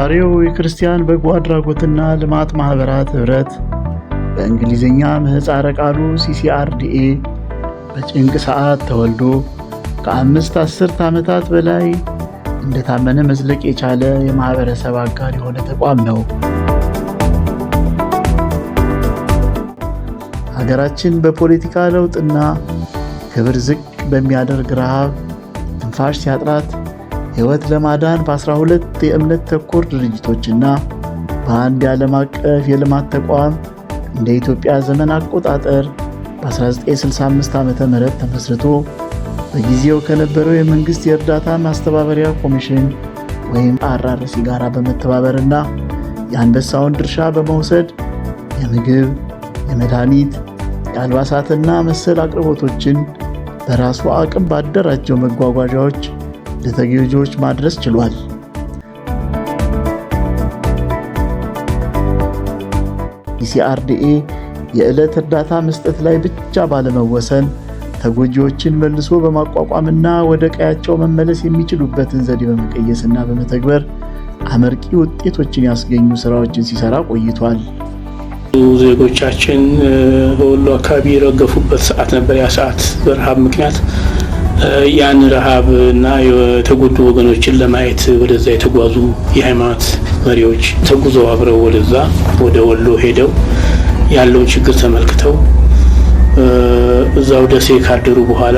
የዛሬው የክርስቲያን በጎ አድራጎትና ልማት ማህበራት ህብረት በእንግሊዝኛ ምህጻረ ቃሉ CCRDA በጭንቅ ሰዓት ተወልዶ ከ5 አስርት ዓመታት በላይ እንደታመነ መዝለቅ የቻለ የማህበረሰብ አጋር የሆነ ተቋም ነው። ሀገራችን በፖለቲካ ለውጥና ክብር ዝቅ በሚያደርግ ረሃብ ትንፋሽ ሲያጥራት ሕይወት ለማዳን በ12 የእምነት ተኮር ድርጅቶችና በአንድ የዓለም አቀፍ የልማት ተቋም እንደ ኢትዮጵያ ዘመን አቆጣጠር በ1965 ዓ.ም ተመስርቶ በጊዜው ከነበረው የመንግስት የእርዳታ ማስተባበሪያ ኮሚሽን ወይም RRC ጋር በመተባበርና የአንበሳውን ድርሻ በመውሰድ የምግብ፣ የመድኃኒት፣ የአልባሳትና መሰል አቅርቦቶችን በራሱ አቅም ባደራጀው መጓጓዣዎች ለተጎጂዎች ማድረስ ችሏል። CCRDA የዕለት እርዳታ መስጠት ላይ ብቻ ባለመወሰን ተጎጂዎችን መልሶ በማቋቋምና ወደ ቀያቸው መመለስ የሚችሉበትን ዘዴ በመቀየስና በመተግበር አመርቂ ውጤቶችን ያስገኙ ስራዎችን ሲሰራ ቆይቷል። ዜጎቻችን በወሎ አካባቢ የረገፉበት ሰዓት ነበር። ያ ሰዓት በረሃብ ምክንያት ያን ረሃብ እና የተጎዱ ወገኖችን ለማየት ወደዛ የተጓዙ የሃይማኖት መሪዎች ተጉዘው አብረው ወደ ወሎ ሄደው ያለውን ችግር ተመልክተው እዛው ደሴ ካደሩ በኋላ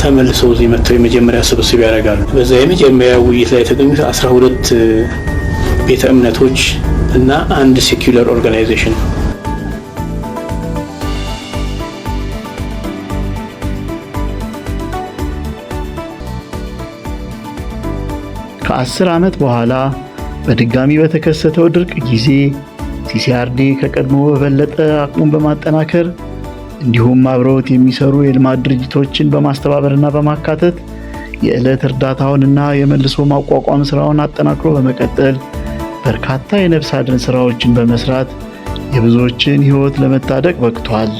ተመልሰው እዚህ መጥተው የመጀመሪያ ስብስብ ያደርጋሉ። በዛ የመጀመሪያ ውይይት ላይ የተገኙት 12 ቤተ እምነቶች እና አንድ ሴኩላር ኦርጋናይዜሽን ከ10 ዓመት በኋላ በድጋሚ በተከሰተው ድርቅ ጊዜ CCRDA ከቀድሞ በበለጠ አቅሙን በማጠናከር እንዲሁም አብረውት የሚሰሩ የልማት ድርጅቶችን በማስተባበርና በማካተት የዕለት እርዳታውንና የመልሶ ማቋቋም ስራውን አጠናክሮ በመቀጠል በርካታ የነፍስ አድን ስራዎችን በመስራት የብዙዎችን ሕይወት ለመታደግ በቅቷል።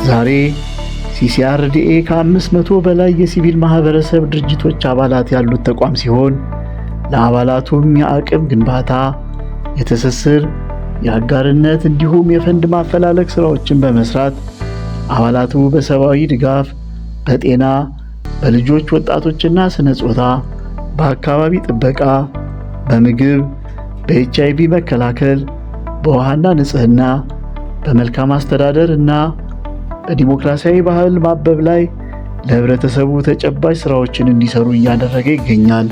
ዛሬ CCRDA ከ500 በላይ የሲቪል ማህበረሰብ ድርጅቶች አባላት ያሉት ተቋም ሲሆን ለአባላቱም የአቅም ግንባታ፣ የትስስር፣ የአጋርነት እንዲሁም የፈንድ ማፈላለግ ስራዎችን በመስራት አባላቱ በሰብአዊ ድጋፍ፣ በጤና፣ በልጆች ወጣቶችና ስነ ጾታ፣ በአካባቢ ጥበቃ፣ በምግብ፣ በኤችአይቪ መከላከል፣ በውሃና ንጽህና፣ በመልካም አስተዳደር እና በዲሞክራሲያዊ ባህል ማበብ ላይ ለህብረተሰቡ ተጨባጭ ስራዎችን እንዲሰሩ እያደረገ ይገኛል።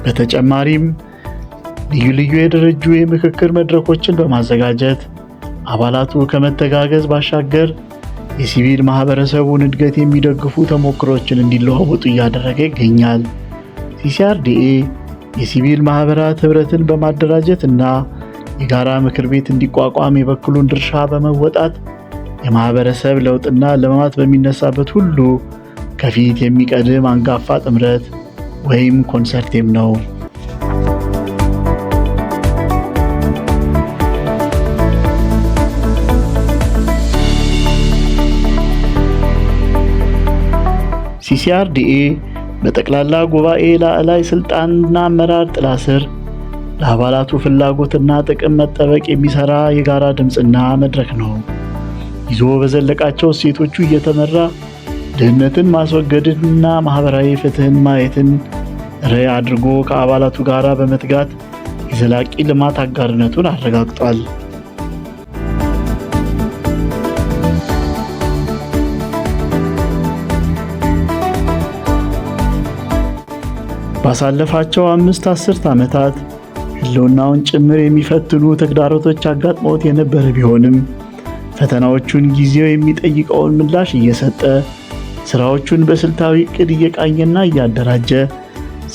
በተጨማሪም ልዩ ልዩ የደረጁ የምክክር መድረኮችን በማዘጋጀት አባላቱ ከመተጋገዝ ባሻገር የሲቪል ማህበረሰቡን እድገት የሚደግፉ ተሞክሮችን እንዲለዋወጡ እያደረገ ይገኛል። CCRDA የሲቪል ማህበራት ህብረትን በማደራጀት እና የጋራ ምክር ቤት እንዲቋቋም የበኩሉን ድርሻ በመወጣት የማህበረሰብ ለውጥና ልማት በሚነሳበት ሁሉ ከፊት የሚቀድም አንጋፋ ጥምረት ወይም ኮንሰርቲየም ነው። CCRDA በጠቅላላ ጉባኤ ላዕላይ ስልጣንና አመራር ጥላ ስር ለአባላቱ ፍላጎትና ጥቅም መጠበቅ የሚሰራ የጋራ ድምፅና መድረክ ነው። ይዞ በዘለቃቸው እሴቶቹ እየተመራ ድህነትን ማስወገድንና ማህበራዊ ፍትህን ማየትን ርዕይ አድርጎ ከአባላቱ ጋር በመትጋት የዘላቂ ልማት አጋርነቱን አረጋግጧል። ባሳለፋቸው 5 አስርት ዓመታት ህልውናውን ጭምር የሚፈትኑ ተግዳሮቶች አጋጥመውት የነበረ ቢሆንም ፈተናዎቹን ጊዜው የሚጠይቀውን ምላሽ እየሰጠ ስራዎቹን በስልታዊ ዕቅድ እየቃኘና እያደራጀ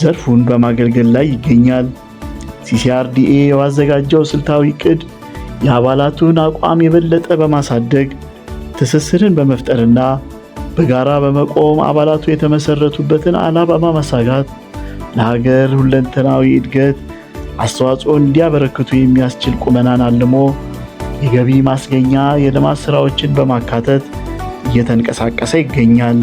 ዘርፉን በማገልገል ላይ ይገኛል። CCRDA ያዘጋጀው ስልታዊ ዕቅድ የአባላቱን አቋም የበለጠ በማሳደግ ትስስርን በመፍጠርና በጋራ በመቆም አባላቱ የተመሰረቱበትን ዓላማ በማሳካት ለሀገር ሁለንተናዊ እድገት አስተዋጽኦ እንዲያበረክቱ የሚያስችል ቁመናን አልሞ የገቢ ማስገኛ የልማት ስራዎችን በማካተት እየተንቀሳቀሰ ይገኛል።